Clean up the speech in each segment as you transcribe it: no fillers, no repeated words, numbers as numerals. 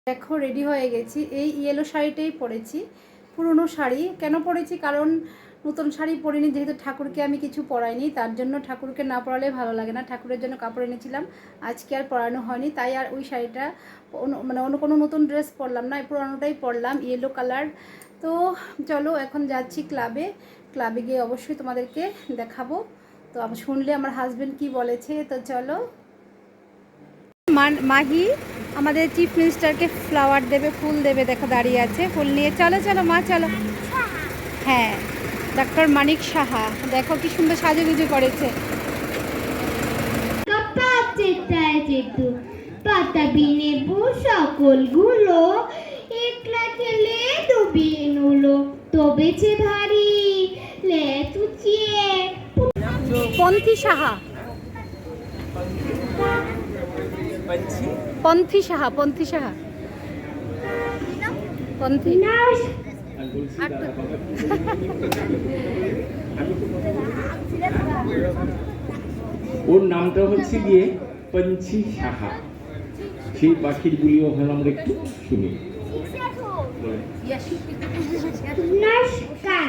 দেখো রেডি হয়ে গেছি। এই ইয়েলো শাড়িটাই পরেছি, পুরনো শাড়ি। কেন পরেছি? কারণ নতুন শাড়ি পরিনি, যেহেতু ঠাকুরকে আমি কিছু পরাইনি, তার জন্য ঠাকুরকে না পরালে ভালো লাগে না। ঠাকুরের জন্য কাপড় এনেছিলাম, আজকে আর পরানো হয়নি, তাই আর ওই শাড়িটা মানে অন্য কোনো নতুন ড্রেস পরলাম না, পুরানোটাই পরলাম, ইয়েলো কালার। তো চলো এখন যাচ্ছি ক্লাবে। ক্লাবে গিয়ে অবশ্যই তোমাদেরকে দেখাবো। তো শুনলে আমার হাজব্যান্ড কি বলেছে। তো চলো। মাহি আমাদের চিফ মিনিস্টারকে ফ্লাওয়ার দেবে, ফুল দেবে, দেখো দাঁড়িয়ে আছে ফুল নিয়ে। চলো চলো মা চলো। হ্যাঁ, ডক্টর মানিক সাহা দেখো কি সুন্দর সাজুগুজু করেছে। সকলগুলো একলা খেলে ডুবিয়ে নুলো তবেছে ভারী লে তুচিয়ে পন্থী সাহা, পন্থী সাহা, পন্থী সাহা, পন্থী। ওর নামটা হচ্ছে গিয়ে পঞ্চি সাহা। সেই পাখির গুলিও হল আমরা একটু শুনি। নমস্কার,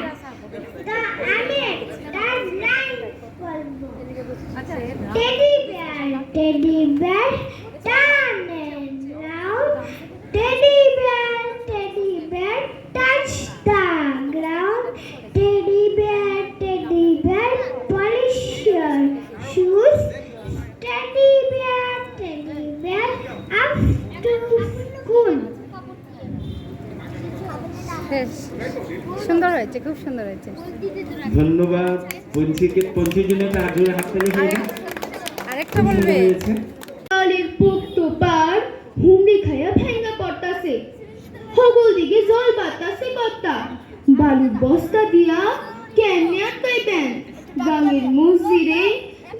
teddy bear, teddy bear, turn around. Teddy bear, touch the ground. Teddy bear, polish your shoes. Teddy bear, up to school. সুন্দর হয়েছে, খুব সুন্দর হয়েছে। ধন্যবাদ পঞ্চিকে। পঞ্চির জন্য তার জোরে হাততালি হয়ে গেল। আরেকটা বলবে। কালের পোক্ত পার হুমড়ি খায়া ভেঙ্গা পড়তাছে, হগল দিকে জল বাতাসে কর্তা, বালুর বস্তা দিয়া কেমনে আটকাইবেন গাঙের মসজিদে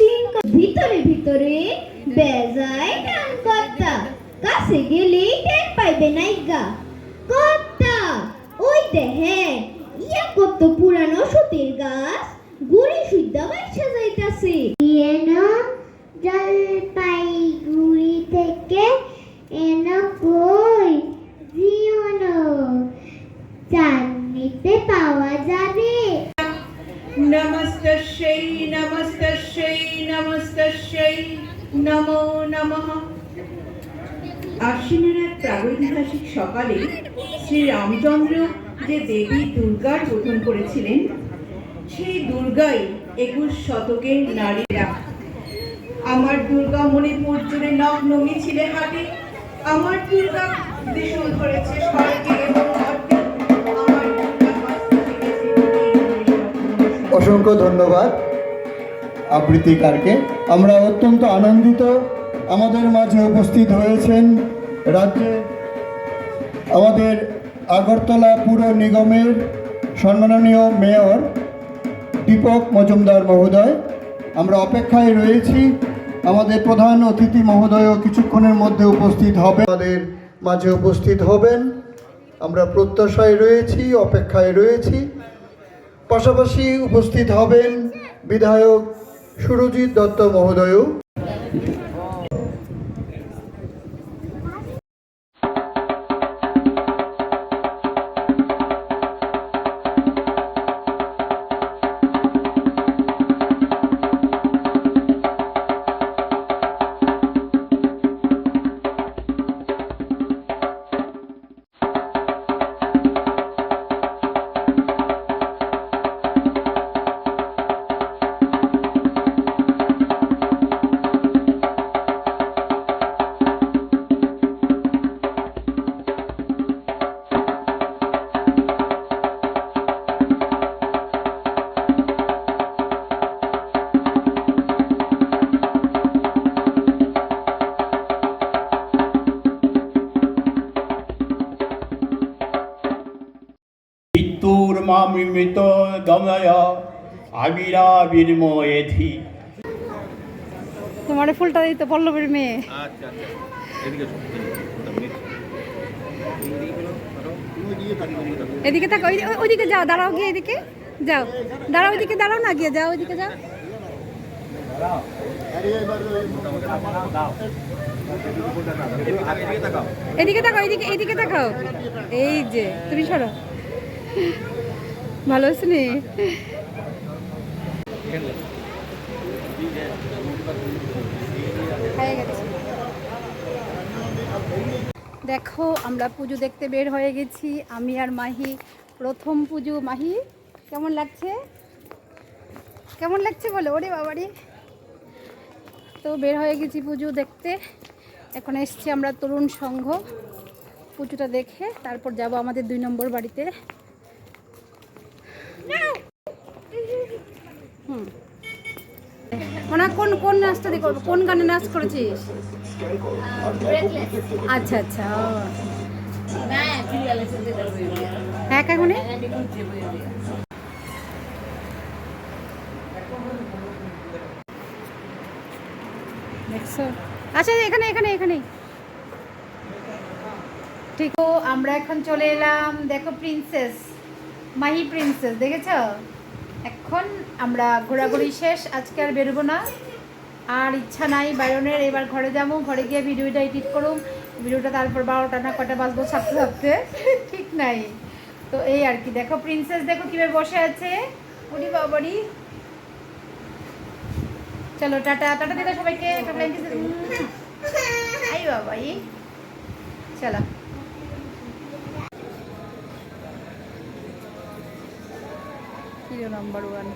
দিন ভিতরে ভিতরে বেজায় গান কর্তা, কাছে গেলেই টের পাইবে নাইগা কর্তা। ওই দেহে ইয়া কত পুরানো সতীর গাছ গুড়ি সুদ্ধা বাইসা যাইতাছে। এনা জলপাইগুড়ি থেকে এনা কই জিওনো চাঁদনিতে পাওয়া যাবে। নমস্তস্যৈ নমস্তস্যৈ নমস্তস্যৈ নমো নমঃ। আশ্বিনের এক প্রাগৈতিহাসিক সকালে শ্রী রামচন্দ্র যে দেবী দুর্গার গঠন করেছিলেন, সেই দুর্গাই 21 শতকের নারীরা। আমার দুর্গা মণিপুর জুড়ে নগ্ন মিছিলে হাঁটে, আমার দুর্গা দেশম ধরেছে স্বর্গে এবং মর্তে, আমার দুর্গা অসংখ্য ধন্যবাদ আবৃত্তিকারকে। আমরা অত্যন্ত আনন্দিত আমাদের মাঝে উপস্থিত হয়েছেন রাজ্যে আমাদের আগরতলা পুর নিগমের সম্মাননীয় মেয়র দীপক মজুমদার মহোদয়। আমরা অপেক্ষায় রয়েছি, আমাদের প্রধান অতিথি মহোদয়ও কিছুক্ষণের মধ্যে উপস্থিত হবে, আমাদের মাঝে উপস্থিত হবেন। আমরা প্রত্যাশায় রয়েছি, অপেক্ষায় রয়েছি। পাশাপাশি উপস্থিত হবেন বিধায়ক সুরজিৎ দত্ত মহোদয়ও। মামিমিত দময় আবিরাবির্ময়েধি। তোমার ফুলটা দিতে পল্লবীর মেয়ে। এদিকে থাকো, ওইদিকে যাও, দাঁড়াও গিয়ে এদিকে যাও, দাঁড়াও ওইদিকে, দাঁড়াও না গিয়ে যাও, ওইদিকে যাও। এদিকে তাকাও, এদিকে তাকাও। এই যে তুমি সরো। ভালো আছে নি? দেখো আমরা পুজো দেখতে বের হয়ে গেছি, আমি আর মাহি। প্রথম পুজো। মাহি কেমন লাগছে? কেমন লাগছে বলো? ওরে বাবারে। তো বের হয়ে গেছি পুজো দেখতে। এখন এসছি আমরা তরুণ সংঘ। পুজোটা দেখে তারপর যাব আমাদের 2 নম্বর বাড়িতে। মানে কোন কোন নাচটা দেখো, কোন গানে নাচ করেছিস? আচ্ছা আচ্ছা। হ্যাঁ কেমন দেখছো? আচ্ছা এখানে এখানে এখানে ঠিক। তো আমরা এখন চলে এলাম, দেখো প্রিন্সেস, মাহি প্রিন্সেস দেখেছ? এখন আমরা ঘোরাঘুরি শেষ, আজকে আর বেরোবো না, আর ইচ্ছা নাই বাইরনের। এবার ঘরে যাবো, ঘরে গিয়ে ভিডিওটা এডিট করুম। ভিডিওটা তারপর 12টা না কটা বাজবো ছাড়তে ছাড়তে, ঠিক নাই। তো এই আর কি। দেখো প্রিন্সেস, দেখো কিভাবে বসে আছে। ওরি বাবারি। চলো টাটা, টাটা দিদা সবাইকে। আই বাবাই, চলো। নাম্বার 1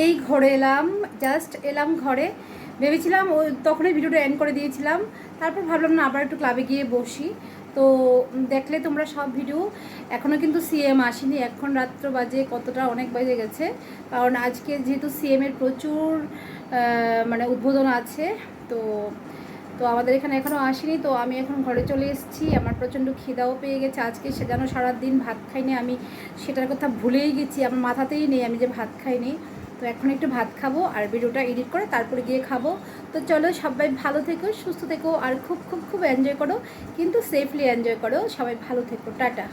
এই ঘরে এলাম, জাস্ট এলাম ঘরে। ভেবেছিলাম ওই তখনই ভিডিওটা এন্ড করে দিয়েছিলাম, তারপর ভাবলাম না আবার একটু ক্লাবে গিয়ে বসি। তো দেখলে তোমরা সব ভিডিও। এখনও কিন্তু সিএম আসেনি, এখন রাত্র বাজে কতটা, অনেক বাজে গেছে। কারণ আজকে যেহেতু সিএমের প্রচুর মানে উদ্বোধন আছে, তো তো আমাদের এখানে এখনও আসেনি। তো আমি এখন ঘরে চলে এসেছি। আমার প্রচণ্ড খিদাও পেয়ে গেছে। আজকে সে যেন সারাদিন ভাত খাইনি, আমি সেটার কথা ভুলেই গেছি, আমার মাথাতেই নেই আমি যে ভাত খাইনি। তো এখন একটু ভাত খাবো আর ভিডিওটা এডিট করে তারপরে গিয়ে খাবো। তো চলো সবাই ভালো থেকো, সুস্থ থেকো, আর খুব খুব খুব এনজয় করো, কিন্তু সেফলি এনজয় করো। সবাই ভালো থেকো, টাটা।